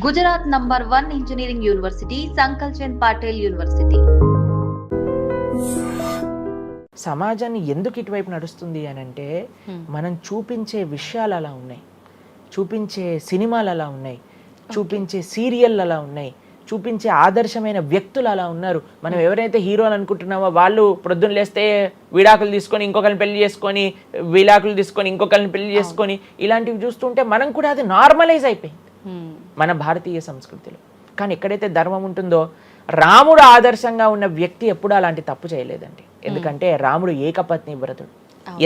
Gujarat number 1 engineering university Sankalchand Patil university. సమాజాన్ని ఎందుకు ఇటువైపు నడుస్తుంది అని అంటే మనం చూపించే విషయాలు అలా ఉన్నాయి, చూపించే సినిమాలు అలా ఉన్నాయి, చూపించే సీరియల్ అలా ఉన్నాయి, చూపించే ఆదర్శమైన వ్యక్తులు అలా ఉన్నారు. మనం ఎవరైతే హీరోలు అనుకుంటున్నామో వాళ్ళు ప్రొద్దున లేస్తే విడాకులు తీసుకొని ఇంకొకరిని పెళ్లి చేసుకొని, విడాకులు తీసుకొని ఇంకొకరిని పెళ్లి చేసుకొని, ఇలాంటివి చూస్తుంటే మనం కూడా అది నార్మలైజ్ అయిపోయింది మన భారతీయ సంస్కృతిలో. కానీ ఎక్కడైతే ధర్మం ఉంటుందో, రాముడు ఆదర్శంగా ఉన్న వ్యక్తి ఎప్పుడు అలాంటి తప్పు చేయలేదండి. ఎందుకంటే రాముడు ఏకపత్ని వ్రతుడు.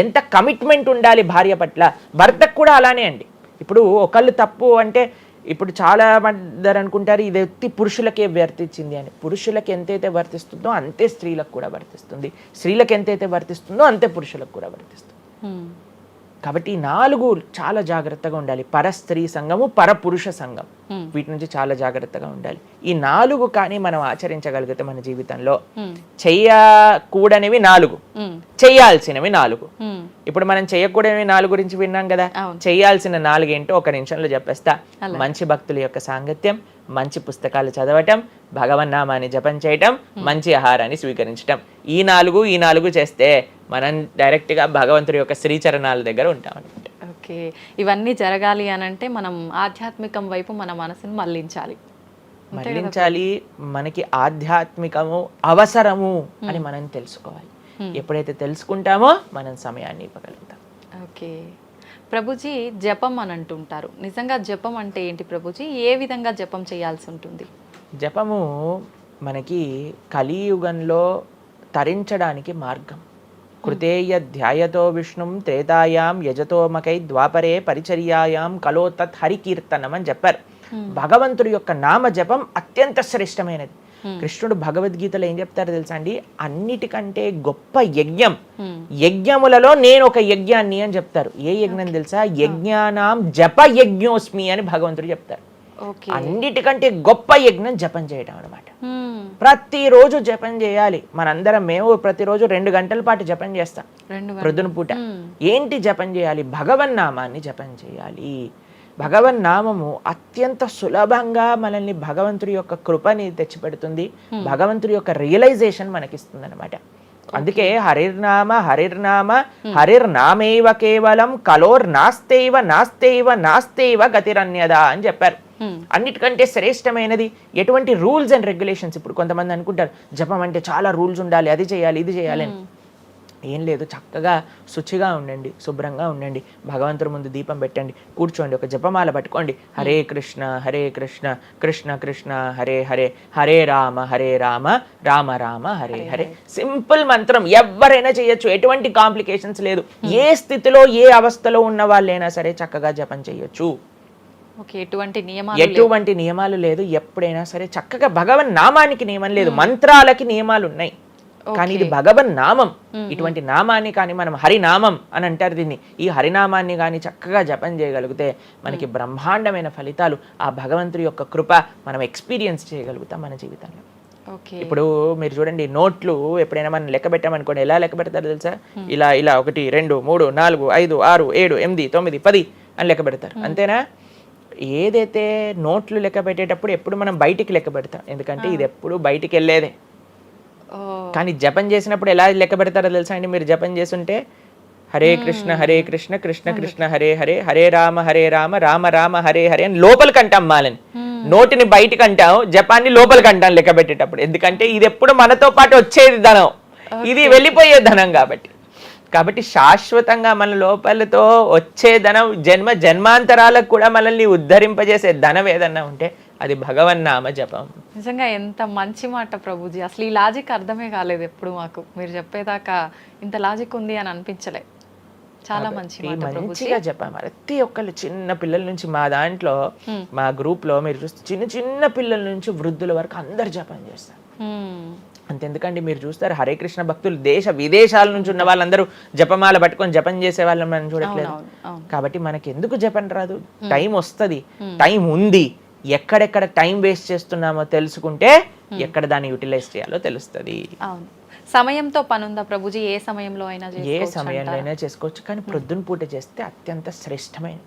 ఎంత కమిట్మెంట్ ఉండాలి భార్య పట్ల, భర్తకు కూడా అలానే అండి. ఇప్పుడు ఒకళ్ళు తప్పు అంటే ఇప్పుడు చాలా మంది అనుకుంటారు ఇది ఎత్తి పురుషులకే వర్తించింది అని. పురుషులకు ఎంతైతే వర్తిస్తుందో అంతే స్త్రీలకు కూడా వర్తిస్తుంది, స్త్రీలకు ఎంతైతే వర్తిస్తుందో అంతే పురుషులకు కూడా వర్తిస్తుంది. కాబట్టి ఈ 4 చాలా జాగ్రత్తగా ఉండాలి. పరస్త్రీ సంఘము, పరపురుష సంఘం, వీటి నుంచి చాలా జాగ్రత్తగా ఉండాలి. ఈ 4 కానీ మనం ఆచరించగలిగితే మన జీవితంలో చెయ్యకూడనివి 4, చెయ్యాల్సినవి 4. ఇప్పుడు మనం చేయకూడనివి 4 గురించి విన్నాం కదా, చెయ్యాల్సిన 4 ఏంటో ఒక నిమిషంలో చెప్పేస్తా. మంచి భక్తుల యొక్క సాంగత్యం, మంచి పుస్తకాలు చదవటం, భగవన్నామాన్ని జపం చేయటం, మంచి ఆహారాన్ని స్వీకరించటం. ఈ 4 చేస్తే మనం డైరెక్ట్గా భగవంతుడి యొక్క శ్రీచరణాల దగ్గర ఉంటాం అనమాట. ఓకే, ఇవన్నీ జరగాలి అని అంటే మనం ఆధ్యాత్మికం వైపు మన మనసును మళ్ళించాలి. మనకి ఆధ్యాత్మికము అవసరము అని మనం తెలుసుకోవాలి. ఎప్పుడైతే తెలుసుకుంటామో మనం సమయాన్ని ఇవ్వగలుగుతాం. ఓకే ప్రభుజీ, జపం అని అంటుంటారు. నిజంగా జపం అంటే ఏంటి ప్రభుజీ? ఏ విధంగా జపం చేయాల్సి ఉంటుంది? జపము మనకి కలియుగంలో తరించడానికి మార్గం. కృతేయ ధ్యాయతో విష్ణుం త్రేతాయాం యజతోమకై ద్వాపరే పరిచర్యాయాం కలో తత్ హరికీర్తనం అని చెప్పారు. భగవంతుడి యొక్క నామ జపం అత్యంత శ్రేష్టమైనది. కృష్ణుడు భగవద్గీతలో ఏం చెప్తారో తెలుసా అండి? అన్నిటికంటే గొప్ప యజ్ఞం, యజ్ఞములలో నేను ఒక యజ్ఞాన్ని అని చెప్తారు. ఏ యజ్ఞం తెలుసా? యజ్ఞానాం జప యజ్ఞోస్మి అని భగవంతుడు చెప్తారు. అన్నిటికంటే గొప్ప యజ్ఞం జపం చేయడం అనమాట. ప్రతిరోజు జపం చేయాలి. మేము ప్రతిరోజు 2 గంటల పాటు జపం చేస్తాం ప్రొద్దున పూట. ఏంటి జపం చేయాలి? భగవన్నామాన్ని జపం చేయాలి. భగవన్నామము అత్యంత సులభంగా మనల్ని భగవంతుడి యొక్క కృపని తెచ్చిపెడుతుంది, భగవంతుడి యొక్క రియలైజేషన్ మనకిస్తుంది అనమాట. అందుకే హరిర్నామ హరిర్నామ హరిర్నామేవ కేవలం కలోర్నాస్తేవ గతిరన్యదా అని చెప్పారు. అన్నిటికంటే శ్రేష్టమైనది ఎటువంటి రూల్స్ అండ్ రెగ్యులేషన్స్. ఇప్పుడు కొంతమంది అనుకుంటారు జపం అంటే చాలా రూల్స్ ఉండాలి, అది చేయాలి ఇది చేయాలి అని. ఏం లేదు, చక్కగా శుచిగా ఉండండి, శుభ్రంగా ఉండండి, భగవంతుడి ముందు దీపం పెట్టండి, కూర్చోండి, ఒక జపమాల పట్టుకోండి. హరే కృష్ణ కృష్ణ కృష్ణ హరే హరే, హరే రామ రామ రామ హరే హరే. సింపుల్ మంత్రం, ఎవరైనా చేయొచ్చు, ఎటువంటి కాంప్లికేషన్స్ లేదు. ఏ స్థితిలో ఏ అవస్థలో ఉన్న వాళ్ళైనా సరే చక్కగా జపం చేయొచ్చు. ఎటువంటి నియమాలు లేదు. ఎప్పుడైనా సరే చక్కగా భగవన్ నామానికి నియమం లేదు, మంత్రాలకి నియమాలు ఉన్నాయి, కానీ ఇది భగవన్ నామం. ఇటువంటి నామాన్ని కానీ మనం హరినామం అని అంటారు దీన్ని. ఈ హరినామాన్ని కానీ చక్కగా జపం చేయగలిగితే మనకి బ్రహ్మాండమైన ఫలితాలు, ఆ భగవంతుడి యొక్క కృప మనం ఎక్స్పీరియన్స్ చేయగలుగుతాం మన జీవితంలో. ఇప్పుడు మీరు చూడండి, నోట్లు ఎప్పుడైనా మనం లెక్క పెట్టామనుకోండి, ఎలా లెక్క పెడతారు తెలుసా? ఇలా 1 2 3 4 5 6 7 8 9 10 అని లెక్క పెడతారు, అంతేనా? ఏదైతే నోట్లు లెక్క పెట్టేటప్పుడు ఎప్పుడు మనం బయటికి లెక్క పెడతాం, ఎందుకంటే ఇది ఎప్పుడు బయటికి వెళ్ళేదే. కానీ జపం చేసినప్పుడు ఎలా లెక్క పెడతారో తెలుసా అండి? మీరు జపం చేస్తుంటే హరే కృష్ణ కృష్ణ కృష్ణ హరే హరే, హరే రామ రామ రామ హరే హరే అని లోపలికి అంటాం మాలని. నోటిని బయటికి అంటాం, జపాన్ని లోపలికి అంటాం లెక్క పెట్టేటప్పుడు. ఎందుకంటే ఇది ఎప్పుడు మనతో పాటు వచ్చేది ధనం, ఇది వెళ్ళిపోయే ధనం. కాబట్టి శాశ్వతంగా మన లోపలతో వచ్చే ధనం, జన్మాంతరాలకు కూడా మనల్ని ఉద్ధరింపజేసే ధనం ఏదన్నా ఉంటే అది భగవన్నామ జపం. నిజంగా ఎంత మంచి మాట ప్రభుజీ. అసలు ఈ లాజిక్ అర్థమే కాలేదు ఎప్పుడు మాకు. మీరు చెప్పేదాకా ఇంత లాజిక్ ఉంది అని అనిపించలే. చాలా మంచిగా చెప్పాం. ప్రతి ఒక్కళ్ళు చిన్న పిల్లల నుంచి, మా దాంట్లో మా గ్రూప్ లో మీరు చూస్తే చిన్న పిల్లల నుంచి వృద్ధుల వరకు అందరు జపం చేస్తారు. అంతెందుకండి, మీరు చూస్తారు హరే కృష్ణ భక్తులు దేశ విదేశాల నుంచి ఉన్న వాళ్ళందరూ జపమాల పట్టుకొని జపం చేసే వాళ్ళని మనం చూడట్లేదు. కాబట్టి మనకి ఎందుకు జపం రాదు? టైం వస్తుంది, టైం ఉంది. ఎక్కడెక్కడ టైం వేస్ట్ చేస్తున్నామో తెలుసుకుంటే ఎక్కడ దాన్ని యూటిలైజ్ చేయాలో తెలుస్తుంది. సమయంతో పనుందా ప్రభుజీ? ఏ సమయంలో అయినా చేసుకోవచ్చు, కానీ ప్రొద్దున పూట చేస్తే అత్యంత శ్రేష్టమైనది.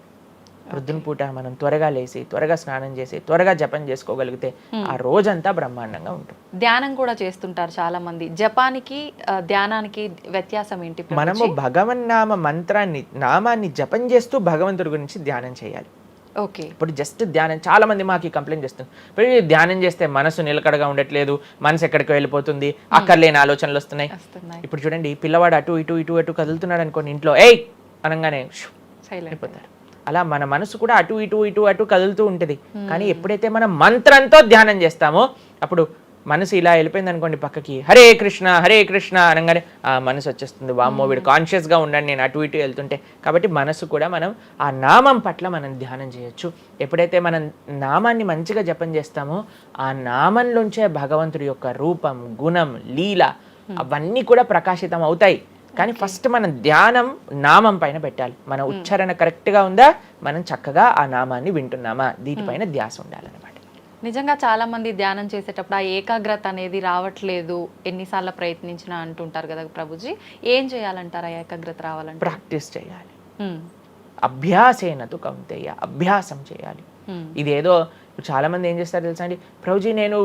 ప్రొద్దున పూట మనం త్వరగా లేసి త్వరగా స్నానం చేసి త్వరగా జపం చేసుకోగలిగితే ఆ రోజంతా బ్రహ్మాండంగా ఉంటుంది. ధ్యానం కూడా చేస్తుంటారు చాలా మంది. జపానికి ధ్యానానికి వ్యత్యాసం ఏంటి? మనము భగవన్నామ మంత్రాన్ని నామాన్ని జపం చేస్తూ భగవంతుడి గురించి ధ్యానం చేయాలి. ఓకే. ఇప్పుడు జస్ట్ ధ్యానం, చాలా మంది మాకు కంప్లైంట్ చేస్తుంది, ఇప్పుడు ధ్యానం చేస్తే మనసు నిలకడగా ఉండట్లేదు, మనసు ఎక్కడికి వెళ్ళిపోతుంది, అక్కర్లేని ఆలోచనలు వస్తున్నాయి. ఇప్పుడు చూడండి, పిల్లవాడు అటు ఇటు ఇటు అటు కదులుతున్నాడు అనుకోండి, ఇంట్లో ఏయ్ అనగానే అయిపోతారు. అలా మన మనసు కూడా అటు ఇటు ఇటు అటు కదులుతూ ఉంటుంది. కానీ ఎప్పుడైతే మనం మంత్రంతో ధ్యానం చేస్తామో అప్పుడు మనసు ఇలా వెళ్ళిపోయింది అనుకోండి పక్కకి, హరే కృష్ణ అనగానే ఆ మనసు వచ్చేస్తుంది, వామ్మో వీడు కాన్షియస్గా ఉండండి నేను అటు ఇటు వెళ్తుంటే. కాబట్టి మనసు కూడా మనం ఆ నామం పట్ల మనం ధ్యానం చేయొచ్చు. ఎప్పుడైతే మనం నామాన్ని మంచిగా జపం చేస్తామో ఆ నామంలోంచే భగవంతుడి యొక్క రూపం, గుణం, లీల అవన్నీ కూడా ప్రకాశితం అవుతాయి. కానీ ఫస్ట్ మనం ధ్యానం నామం పైన పెట్టాలి. మన ఉచ్చారణ కరెక్ట్గా ఉందా, మనం చక్కగా ఆ నామాన్ని వింటున్నామా, దీనిపైన ధ్యాస ఉండాలన్నమాట. నిజంగా చాలా మంది ధ్యానం చేసేటప్పుడు ఆ ఏకాగ్రత అనేది రావట్లేదు, ఎన్నిసార్లు ప్రయత్నించినా అంటుంటారు కదా ప్రభుజీ. ఏం చేయాలంటారు ఆ ఏకాగ్రత రావాలంటే? ప్రాక్టీస్ చేయాలి. అభ్యాసేనతు కౌంతేయ, అభ్యాసం చేయాలి. ఇదేదో చాలా మంది ఏం చేస్తారు తెలుసా అండి, ప్రభుజీ నేను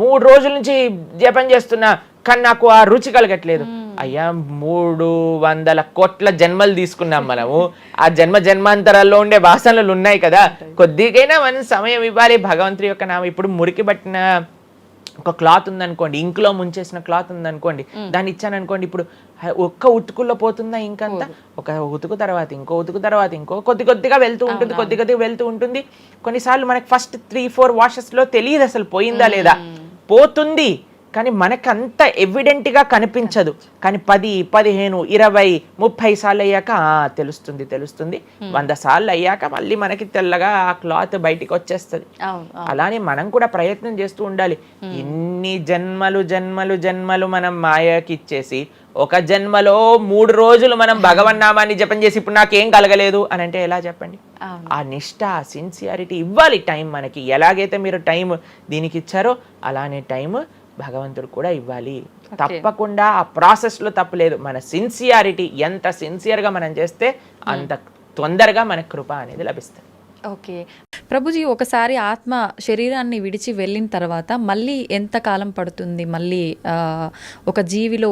3 రోజుల నుంచి జపం చేస్తున్నా కానీ నాకు ఆ రుచి కలగట్లేదు. అయ్యా 300 కోట్ల జన్మలు తీసుకున్నాం మనము, ఆ జన్మాంతరాల్లో ఉండే వాసనలు ఉన్నాయి కదా, కొద్దిగైనా మనం సమయం ఇవ్వాలి భగవంతుడి యొక్క నామం. ఇప్పుడు మురికి పట్టిన ఒక క్లాత్ ఉందనుకోండి, ఇంకులో ముంచేసిన క్లాత్ ఉందనుకోండి, దాన్ని ఇచ్చాను అనుకోండి, ఇప్పుడు ఒక్క ఉతుకుల్లో పోతుందా ఇంకంతా? ఒక ఉతుకు తర్వాత ఇంకో ఉతుకు తర్వాత ఇంకో కొద్దిగా వెళ్తూ ఉంటుంది, కొద్దిగా వెళ్తూ ఉంటుంది. కొన్నిసార్లు మనకి ఫస్ట్ 3-4 వాషెస్లో తెలియదు అసలు పోయిందా లేదా. పోతుంది కానీ మనకంత ఎవిడెంట్గా కనిపించదు. కానీ 10, 15, 20, 30 సార్లు అయ్యాక తెలుస్తుంది. 100 సార్లు అయ్యాక మళ్ళీ మనకి తెల్లగా ఆ క్లాత్ బయటికి వచ్చేస్తుంది. అలానే మనం కూడా ప్రయత్నం చేస్తూ ఉండాలి. ఇన్ని జన్మలు మనం మాయకి ఇచ్చేసి ఒక జన్మలో 3 రోజులు మనం భగవన్నామాన్ని జపం చేసి ఇప్పుడు నాకేం కలగలేదు అని అంటే ఎలా చెప్పండి? ఆ నిష్ఠ, ఆ సిన్సియారిటీ ఇవ్వాలి టైం మనకి. ఎలాగైతే మీరు టైం దీనికి ఇచ్చారో అలానే టైం భగవంతుడు కూడా ఇవ్వాలి. తప్పకుండా ఆ ప్రాసెస్లో తప్పులేదు. మన సిన్సియారిటీ ఎంత సిన్సియర్గా మనం చేస్తే అంత తొందరగా మనకు కృప అనేది లభిస్తుంది. ఓకే ప్రభుజీ, ఒకసారి ఆత్మ శరీరాన్ని విడిచి వెళ్ళిన తర్వాత మళ్ళీ ఎంత కాలం పడుతుంది మళ్ళీ ఒక జీవిలో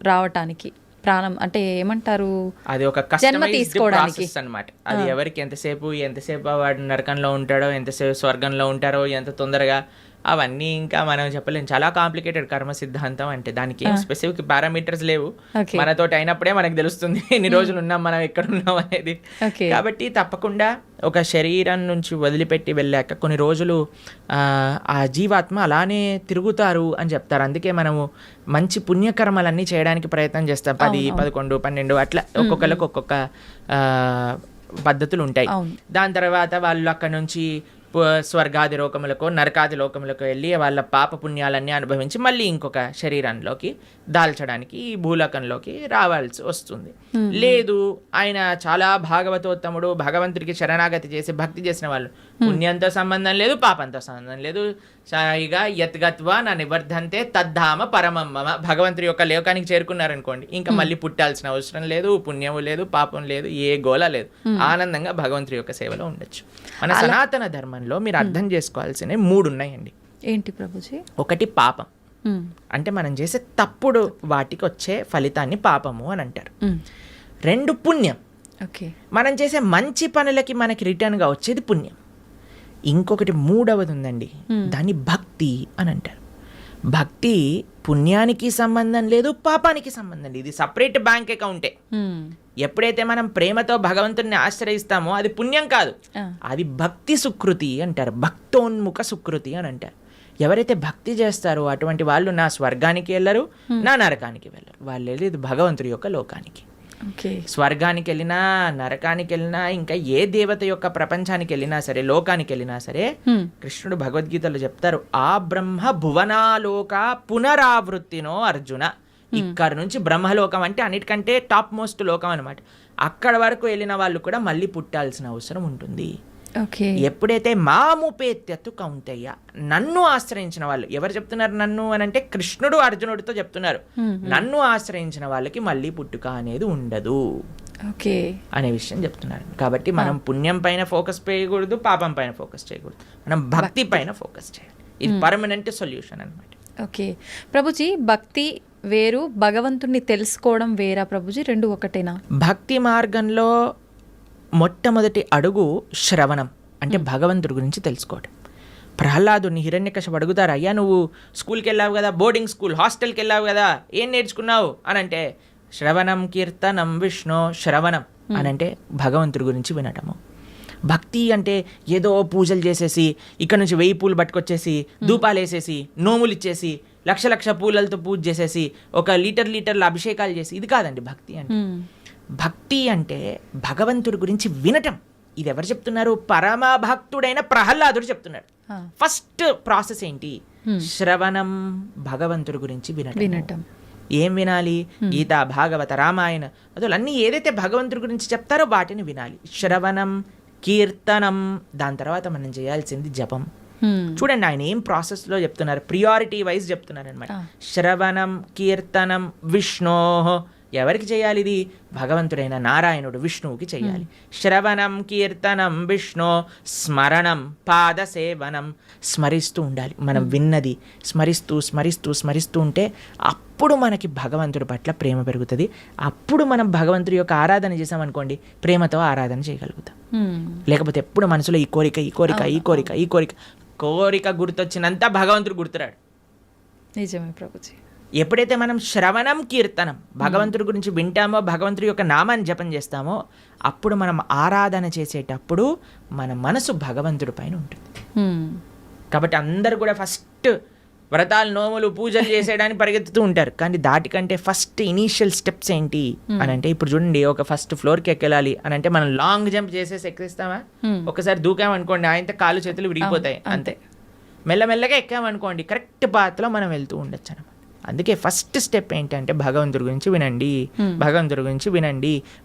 రావటానికి? ప్రాణం అంటే ఏమంటారు, అది ఒక కస్టమైజ్డ్ ప్రాసెస్ అన్నమాట. అది ఎవరికి ఎంతసేపు వాడు నరకంలో ఉంటాడో, ఎంతసేపు స్వర్గంలో ఉంటారో, ఎంత తొందరగా, అవన్నీ ఇంకా మనం చెప్పలేము. చాలా కాంప్లికేటెడ్ కర్మ సిద్ధాంతం అంటే. దానికి ఏం స్పెసిఫిక్ పారామీటర్స్ లేవు. మనతో అయినప్పుడే మనకు తెలుస్తుంది ఎన్ని రోజులు ఉన్నాం, మనం ఎక్కడ ఉన్నాం అనేది. కాబట్టి తప్పకుండా ఒక శరీరం నుంచి వదిలిపెట్టి వెళ్ళాక కొన్ని రోజులు ఆ జీవాత్మ అలానే తిరుగుతారు అని చెప్తారు. అందుకే మనము మంచి పుణ్యకర్మలన్నీ చేయడానికి ప్రయత్నం చేస్తాం. 10, 11, 12 అట్లా ఒక్కొక్కరికి ఒక్కొక్క పద్ధతులు ఉంటాయి. దాని తర్వాత వాళ్ళు అక్కడ నుంచి స్వర్గాది లోకములకు, నరకాది లోకములకు వెళ్ళి వాళ్ళ పాప పుణ్యాలన్నీ అనుభవించి మళ్ళీ ఇంకొక శరీరంలోకి దాల్చడానికి ఈ భూలోకంలోకి రావాల్సి వస్తుంది. లేదు ఆయన చాలా భాగవతోత్తముడు, భగవంతుడికి శరణాగతి చేసి భక్తి చేసిన వాళ్ళు, పుణ్యంతో సంబంధం లేదు, పాపంతో సంబంధం లేదు, సాయిగా యత్గత్వా నా నివర్ధంతే తద్ధామ పరమమ్మ, భగవంతుడి యొక్క లోకానికి చేరుకున్నారనుకోండి, ఇంకా మళ్ళీ పుట్టాల్సిన అవసరం లేదు, పుణ్యము లేదు, పాపం లేదు, ఏ గోల లేదు, ఆనందంగా భగవంతుడి యొక్క సేవలో ఉండొచ్చు. మన సనాతన ధర్మంలో మీరు అర్థం చేసుకోవాల్సినవి 3 ఉన్నాయండి. ఏంటి ప్రభుజీ? ఒకటి పాపం, అంటే మనం చేసే తప్పుడు వాటికి వచ్చే ఫలితాన్ని పాపము అని అంటారు. 2 పుణ్యం, మనం చేసే మంచి పనులకి మనకి రిటర్న్గా వచ్చేది పుణ్యం. ఇంకొకటి 3వది ఉందండి, దాన్ని భక్తి అని అంటారు. భక్తి పుణ్యానికి సంబంధం లేదు, పాపానికి సంబంధం లేదు, ఇది సపరేట్ బ్యాంక్ అకౌంటే. ఎప్పుడైతే మనం ప్రేమతో భగవంతుడిని ఆశ్రయిస్తామో అది పుణ్యం కాదు, అది భక్తి సుకృతి అంటారు, భక్తోన్ముఖ సుకృతి అని అంటారు. ఎవరైతే భక్తి చేస్తారో అటువంటి వాళ్ళు నా స్వర్గానికి వెళ్ళరు, నా నరకానికి వెళ్ళరు, వాళ్ళు వెళ్ళేది భగవంతుడి యొక్క లోకానికి. స్వర్గానికి వెళ్ళినా, నరకానికి వెళ్ళినా, ఇంకా ఏ దేవత యొక్క ప్రపంచానికి వెళ్ళినా సరే, లోకానికి వెళ్ళినా సరే, కృష్ణుడు భగవద్గీతలో చెప్తారు, ఆ బ్రహ్మ భువనాలోక పునరావృత్తినో అర్జున. ఇక్కడ నుంచి బ్రహ్మలోకం అంటే అన్నిటికంటే టాప్ మోస్ట్ లోకం అనమాట. అక్కడ వరకు వెళ్ళిన వాళ్ళు కూడా మళ్ళీ పుట్టాల్సిన అవసరం ఉంటుంది. ఎప్పుడైతే మాముపేత్యత్తు కౌంతయ్య, నన్ను ఆశ్రయించిన వాళ్ళు, ఎవరు చెప్తున్నారు నన్ను అని అంటే కృష్ణుడు అర్జునుడితో చెప్తున్నారు, నన్ను ఆశ్రయించిన వాళ్ళకి మళ్ళీ పుట్టుక అనేది ఉండదు. ఓకే. అనే విషయం చెప్తున్నారు. కాబట్టి మనం పుణ్యం పైన ఫోకస్ చేయకూడదు, పాపం పైన ఫోకస్ చేయకూడదు, మనం భక్తి పైన ఫోకస్ చేయాలి. ఇది పర్మనెంట్ సొల్యూషన్ అన్నమాట. ఓకే ప్రభుజీ, భక్తి వేరు, భగవంతుణ్ణి తెలుసుకోవడం వేరా ప్రభుజీ? రెండు ఒకటేనా? భక్తి మార్గంలో మొట్టమొదటి అడుగు శ్రవణం, అంటే భగవంతుడి గురించి తెలుసుకోవడం. ప్రహ్లాదుని హిరణ్యకశిపుడు అడుగుతారు, అయ్యా నువ్వు స్కూల్కి వెళ్ళావు కదా, బోర్డింగ్ స్కూల్ హాస్టల్కి వెళ్ళావు కదా, ఏం నేర్చుకున్నావు అని అంటే శ్రవణం కీర్తనం విష్ణు. శ్రవణం అని అంటే భగవంతుడి గురించి వినటము. భక్తి అంటే ఏదో పూజలు చేసేసి ఇక్కడ నుంచి 1000 పూలు పట్టుకొచ్చేసి ధూపాలు వేసేసి నోములు ఇచ్చేసి లక్ష పూలలతో పూజ చేసేసి ఒక లీటర్ల అభిషేకాలు చేసి, ఇది కాదండి భక్తి అంటే. భక్తి అంటే భగవంతుడి గురించి వినటం. ఇది ఎవరు చెప్తున్నారు? పరమ భక్తుడైన ప్రహ్లాదుడు చెప్తున్నాడు. ఫస్ట్ ప్రాసెస్ ఏంటి? శ్రవణం, భగవంతుడి గురించి వినటం. ఏం వినాలి? గీత, భాగవత, రామాయణ అసలు అన్నీ ఏదైతే భగవంతుడి గురించి చెప్తారో వాటిని వినాలి. శ్రవణం, కీర్తనం, దాని తర్వాత మనం చేయాల్సింది జపం. చూడండి ఆయన ఏం ప్రాసెస్లో చెప్తున్నారు, ప్రియారిటీ వైజ్ చెప్తున్నారు అనమాట. శ్రవణం, కీర్తనం, విష్ణో. ఎవరికి చేయాలి ఇది? భగవంతుడైన నారాయణుడు విష్ణువుకి చేయాలి. శ్రవణం, కీర్తనం, విష్ణు, స్మరణం, పాద సేవనం. స్మరిస్తూ ఉండాలి. మనం విన్నది స్మరిస్తూ ఉంటే అప్పుడు మనకి భగవంతుడి పట్ల ప్రేమ పెరుగుతుంది. అప్పుడు మనం భగవంతుడి యొక్క ఆరాధన చేసామనుకోండి, ప్రేమతో ఆరాధన చేయగలుగుతాం. లేకపోతే ఎప్పుడు మనసులో ఈ కోరిక గుర్తొచ్చినంత భగవంతుడు గుర్తురాడు. నిజమే ప్రభుజీ. ఎప్పుడైతే మనం శ్రవణం, కీర్తనం, భగవంతుడి గురించి వింటామో, భగవంతుడి యొక్క నామాన్ని జపం చేస్తామో, అప్పుడు మనం ఆరాధన చేసేటప్పుడు మన మనసు భగవంతుడి పైన ఉంటుంది. కాబట్టి అందరూ కూడా ఫస్ట్ వ్రతాలు, నోములు, పూజలు చేసేయడానికి పరిగెత్తుతూ ఉంటారు. కానీ దాటికంటే ఫస్ట్ ఇనీషియల్ స్టెప్స్ ఏంటి అని అంటే, ఇప్పుడు చూడండి, ఒక ఫస్ట్ ఫ్లోర్కి ఎక్కాలి అని అంటే మనం లాంగ్ జంప్ చేసేసి ఎక్కిస్తామా? ఒకసారి దూకామనుకోండి, ఆయనతో కాలు చేతులు విరిగిపోతాయి, అంతే. మెల్లమెల్లగా ఎక్కామనుకోండి, కరెక్ట్ పాత్లో మనం వెళ్తూ ఉండొచ్చు అనమాట. అందుకే ఫస్ట్ స్టెప్ ఏంటంటే భగవంతుడి గురించి వినండి,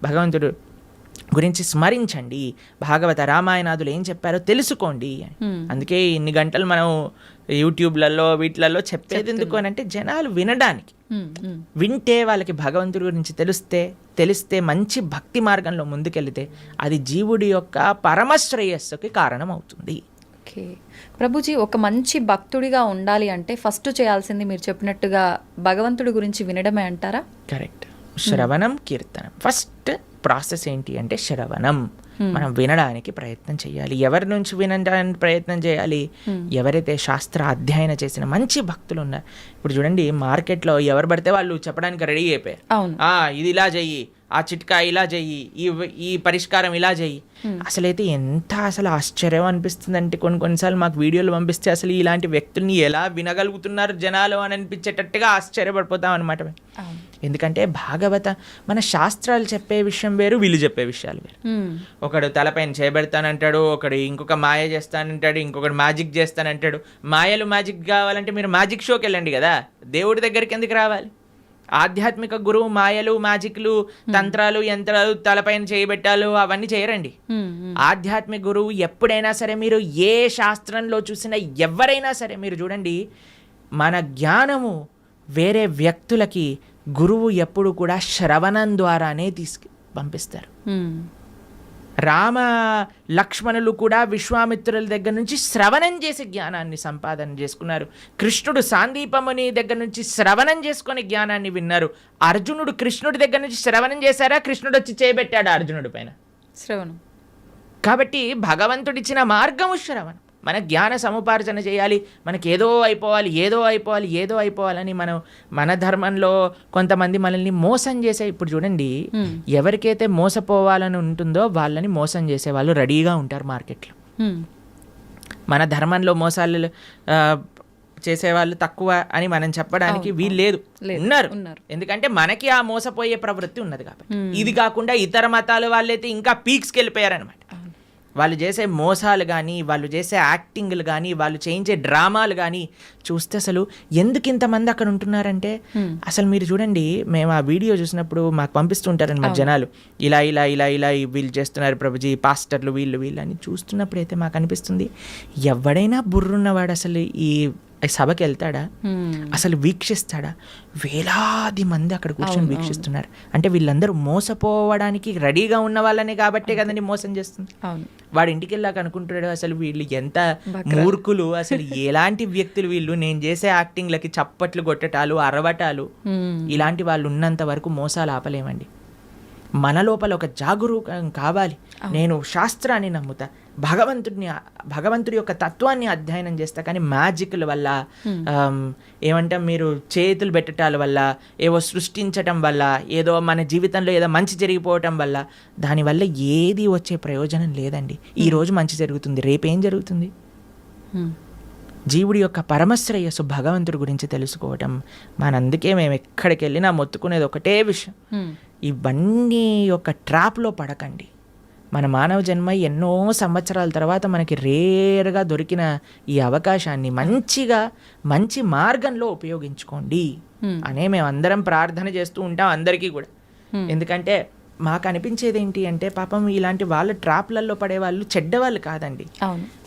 భగవంతుడు గురించి స్మరించండి, భాగవత రామాయణాదులు ఏం చెప్పారో తెలుసుకోండి. అందుకే ఇన్ని గంటలు మనం యూట్యూబ్లలో వీటిలలో చెప్పేది ఎందుకు అని అంటే జనాలు వినడానికి. వింటే వాళ్ళకి భగవంతుడి గురించి తెలిస్తే మంచి భక్తి మార్గంలో ముందుకెళ్తే అది జీవుడి యొక్క పరమశ్రేయస్సుకి కారణం అవుతుంది. ఓకే ప్రభుజీ, ఒక మంచి భక్తుడిగా ఉండాలి అంటే ఫస్ట్ చేయాల్సింది మీరు చెప్పినట్టుగా భగవంతుడి గురించి వినడమే అంటారా? కరెక్ట్. శ్రవణం, కీర్తనం. ఫస్ట్ ప్రాసెస్ ఏంటి అంటే శ్రవణం. మనం వినడానికి ప్రయత్నం చేయాలి. ఎవరి నుంచి వినడానికి ప్రయత్నం చేయాలి? ఎవరైతే శాస్త్ర అధ్యయనం చేసిన మంచి భక్తులు ఉన్నారు. ఇప్పుడు చూడండి, మార్కెట్లో ఎవరు పడితే వాళ్ళు చెప్పడానికి రెడీ అయిపోయారు. ఇది ఇలా చెయ్యి, ఆ చిట్కా ఇలా చెయ్యి, ఈ పరిష్కారం ఇలా చెయ్యి. అసలైతే ఎంత ఆశ్చర్యం అనిపిస్తుంది అంటే కొన్నిసార్లు మాకు వీడియోలు పంపిస్తే అసలు ఇలాంటి వ్యక్తుల్ని ఎలా వినగలుగుతున్నారు జనాలు అని అనిపించేటట్టుగా ఆశ్చర్యపడిపోతాం అనమాట. ఎందుకంటే భాగవత మన శాస్త్రాలు చెప్పే విషయం వేరు, వీళ్ళు చెప్పే విషయాలు వేరు. ఒకడు తలపైన చేయబెడతానంటాడు, ఒకడు ఇంకొక మాయ చేస్తానంటాడు, ఇంకొకడు మ్యాజిక్ చేస్తానంటాడు. మాయలు మ్యాజిక్ కావాలంటే మీరు మ్యాజిక్ షోకి వెళ్ళండి కదా, దేవుడి దగ్గరికి ఎందుకు రావాలి? ఆధ్యాత్మిక గురువు మాయలు, మ్యాజిక్లు, తంత్రాలు, యంత్రాలు, తలపైన చేయబెట్టాలు అవన్నీ చేయరండి. ఆధ్యాత్మిక గురువు ఎప్పుడైనా సరే, మీరు ఏ శాస్త్రంలో చూసినా ఎవరైనా సరే మీరు చూడండి, మన జ్ఞానము వేరే వ్యక్తులకి గురువు ఎప్పుడు కూడా శ్రవణం ద్వారానే పంపిస్తారు. రామ లక్ష్మణులు కూడా విశ్వామిత్రుల దగ్గర నుంచి శ్రవణం చేసి జ్ఞానాన్ని సంపాదన చేసుకున్నారు. కృష్ణుడు సాందీపముని దగ్గర నుంచి శ్రవణం చేసుకొని జ్ఞానాన్ని విన్నారు. అర్జునుడు కృష్ణుడి దగ్గర నుంచి శ్రవణం చేశారా? కృష్ణుడు వచ్చి చేయబెట్టాడు అర్జునుడి పైన శ్రవణం. కాబట్టి భగవంతుడిచ్చిన మార్గము శ్రవణం. మన జ్ఞాన సముపార్జన చేయాలి. మనకి ఏదో అయిపోవాలని మన ధర్మంలో కొంతమంది మనల్ని మోసం చేసే, ఇప్పుడు చూడండి, ఎవరికైతే మోసపోవాలని ఉంటుందో వాళ్ళని మోసం చేసే వాళ్ళు రెడీగా ఉంటారు మార్కెట్లో. మన ధర్మంలో మోసాలు చేసేవాళ్ళు తక్కువ అని మనం చెప్పడానికి వీలు లేదు, ఉన్నారు. ఎందుకంటే మనకి ఆ మోసపోయే ప్రవృత్తి ఉన్నది కాబట్టి. ఇది కాకుండా ఇతర మతాల వాళ్ళైతే ఇంకా పీక్స్కి వెళ్ళిపోయారనమాట. వాళ్ళు చేసే మోసాలు కానీ, వాళ్ళు చేసే యాక్టింగ్లు కానీ, వాళ్ళు చేయించే డ్రామాలు కానీ చూస్తే అసలు ఎందుకు ఇంతమంది అక్కడ ఉంటున్నారంటే, అసలు మీరు చూడండి, మేము ఆ వీడియో చూసినప్పుడు మాకు పంపిస్తుంటారనమాట జనాలు, ఇలా వీళ్ళు చేస్తున్నారు ప్రభుజీ, పాస్టర్లు వీళ్ళు అని చూస్తున్నప్పుడు అయితే మాకు అనిపిస్తుంది, ఎవడైనా బుర్రున్నవాడు అసలు ఈ సభకి వెళ్తాడా, అసలు వీక్షిస్తాడా? వేలాది మంది అక్కడ కూర్చొని వీక్షిస్తున్నారు అంటే వీళ్ళందరూ మోసపోవడానికి రెడీగా ఉన్న వాళ్ళనే కాబట్టే కదండి మోసం చేస్తుంది. వాడు ఇంటికి వెళ్ళాక అనుకుంటున్నాడు అసలు వీళ్ళు ఎంత మూర్ఖులు, అసలు ఎలాంటి వ్యక్తులు వీళ్ళు, నేను చేసే యాక్టింగ్లకి చప్పట్లు కొట్టటాలు అరవటాలు, ఇలాంటి వాళ్ళు ఉన్నంత వరకు మోసాలు ఆపలేమండి. మన లోపల ఒక జాగరూకం కావాలి. నేను శాస్త్రాన్ని నమ్ముతా, భగవంతుడి యొక్క తత్వాన్ని అధ్యయనం చేస్తా, కానీ మ్యాజిక్ల వల్ల ఏమంటాం మీరు చేతులు పెట్టటాల వల్ల, ఏవో సృష్టించటం వల్ల, ఏదో మన జీవితంలో ఏదో మంచి జరిగిపోవటం వల్ల, దానివల్ల ఏది వచ్చే ప్రయోజనం లేదండి. ఈరోజు మంచి జరుగుతుంది, రేపేం జరుగుతుంది? జీవుడి యొక్క పరమశ్రేయస్సు భగవంతుడి గురించి తెలుసుకోవటం మనందుకే మేము ఎక్కడికి వెళ్ళినా మొత్తుకునేది ఒకటే విషయం, ఇవన్నీ ఒక ట్రాప్లో పడకండి. మన మానవ జన్మ ఎన్నో సంవత్సరాల తర్వాత మనకి రేర్గా దొరికిన ఈ అవకాశాన్ని మంచి మార్గంలో ఉపయోగించుకోండి అనే మేము అందరం ప్రార్థన చేస్తూ ఉంటాం అందరికీ కూడా. ఎందుకంటే మాకు అనిపించేది ఏంటి అంటే పాపం ఇలాంటి వాళ్ళ ట్రాప్లలో పడే వాళ్ళు చెడ్డవాళ్ళు కాదండి.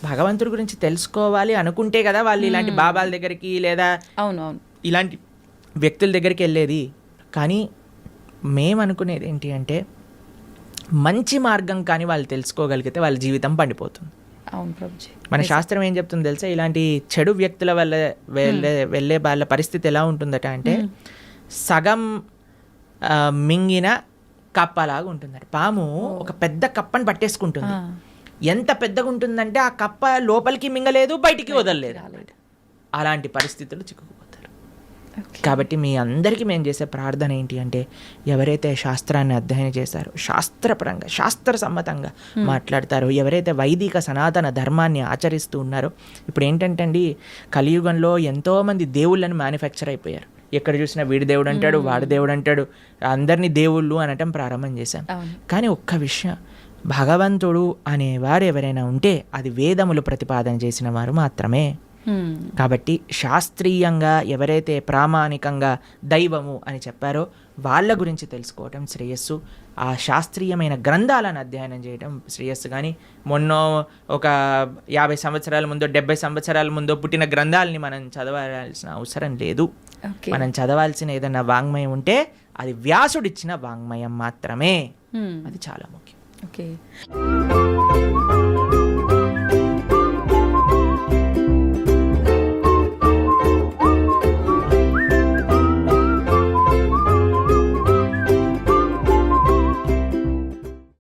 భగవంతుడి గురించి తెలుసుకోవాలి అనుకుంటే కదా వాళ్ళు ఇలాంటి బాబాల దగ్గరికి లేదా ఇలాంటి వ్యక్తుల దగ్గరికి వెళ్ళేది. కానీ మేము అనుకునేది ఏంటి అంటే మంచి మార్గం కానీ వాళ్ళు తెలుసుకోగలిగితే వాళ్ళ జీవితం పండిపోతుంది. మన శాస్త్రం ఏం చెప్తుంది తెలుసా, ఇలాంటి చెడు వ్యక్తుల వల్ల వెళ్ళే వాళ్ళ పరిస్థితి ఎలా ఉంటుందట అంటే సగం మింగిన కప్పలాగా ఉంటుందట. పాము ఒక పెద్ద కప్పని పట్టేసుకుంటుంది. ఎంత పెద్దగా ఉంటుందంటే ఆ కప్ప లోపలికి మింగలేదు, బయటికి వదలలేదు. అలాంటి పరిస్థితులు చిక్కుకుపోతారు. కాబట్టి మీ అందరికీ మేము చేసే ప్రార్థన ఏంటి అంటే ఎవరైతే శాస్త్రాన్ని అధ్యయనం చేశారో, శాస్త్రపరంగా శాస్త్రసమ్మతంగా మాట్లాడతారో, ఎవరైతే వైదిక సనాతన ధర్మాన్ని ఆచరిస్తూ ఉన్నారో, ఇప్పుడు ఏంటంటే అండి కలియుగంలో ఎంతోమంది దేవుళ్ళని మ్యానుఫ్యాక్చర్ అయిపోయారు. ఎక్కడ చూసినా వీడి దేవుడు అంటాడు, వాడి దేవుడు అంటాడు, అందరినీ దేవుళ్ళు అనటం ప్రారంభం చేశాం. కానీ ఒక్క విషయం, భగవంతుడు అనేవారు ఎవరైనా ఉంటే అది వేదములు ప్రతిపాదన చేసిన వారు మాత్రమే. కాబట్టి శాస్త్రీయంగా ఎవరైతే ప్రామాణికంగా దైవము అని చెప్పారో వాళ్ళ గురించి తెలుసుకోవటం శ్రేయస్సు. ఆ శాస్త్రీయమైన గ్రంథాలను అధ్యయనం చేయడం శ్రేయస్సు. కానీ మొన్న ఒక 50 సంవత్సరాల ముందో 70 సంవత్సరాల ముందో పుట్టిన గ్రంథాలని మనం చదవాల్సిన అవసరం లేదు. మనం చదవాల్సిన ఏదైనా వాంగ్మయం ఉంటే అది వ్యాసుడిచ్చిన వాంగ్మయం మాత్రమే. అది చాలా ముఖ్యం.